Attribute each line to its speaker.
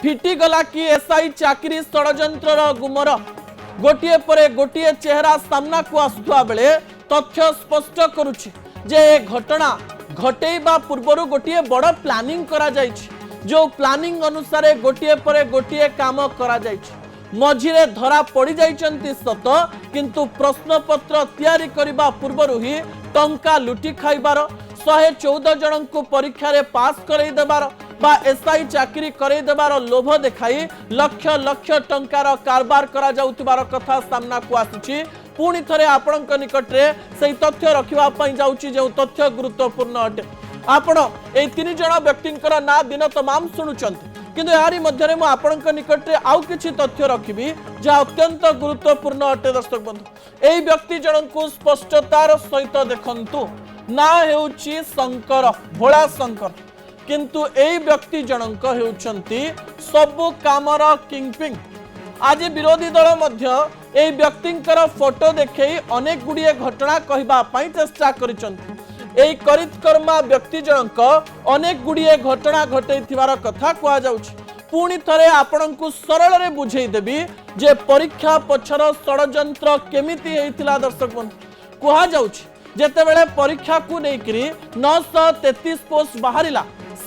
Speaker 1: फिटिगला कि एसआई चाकरी षड़यंत्र गुमर गोटे पर गोटे चेहरा सामना को आसुवा बेले तथ्य स्पष्ट करुछि जे घटना घटेबा पूर्व गोटे बड़ प्लानिंग करा जायछि। जो प्लानिंग अनुसार गोटे पर गोटे काम करा जायछि। मझिरे धरा पड़ी जाइछन्ति सत किंतु प्रश्नपत्र तैयारी करिबा पूर्व ही टंका लुटी खाइबार 114 जन को परीक्षा रे पास करई देबार बा एसआई चाकरी करई देबार लोभ देखाई लक्ष लक्ष टंकार कारबार करा जाउतिबार कथा सामना को आसुछि। पुणी थरे आपणक निकट रे सेही तथ्य रखिबा पई जाउछि जे तथ्य गुरुत्वपूर्ण अटे। आपण ए 3 जन व्यक्तिंकर ना दिन तमाम सुनुचंती किंतु यारी मध्यरे मु आपणक निकट रे आउ किछि तथ्य रखिबी जे अत्यंत गुरुत्वपूर्ण अटे। दर्शक बंधु एई व्यक्ति जनकु स्पष्टतार सहित देखंतु ना हेउछि शंकर भोला शंकर किंतु एई व्यक्ति जनक हेउचंती सबु कामर किंगपिंग। आज विरोधी दल मध्य एई व्यक्तिंकर फोटो देखै अनेक गुडिये घटना कहबा पई चेष्टा करिसंती। एई करितकर्मा व्यक्ति जनक अनेक गुडिये घटना घटैथिबार कथा कुआ जाउछि। पुणी थरे आपणकु सरल रे बुझेई देबी जे परीक्षा पछर षड़यंत्र केमिति हेइथिला। दर्शक बंधु कुआ जाउछि जेतेबेले परीक्षा को नेकरी 933 पोस्ट बाहरिला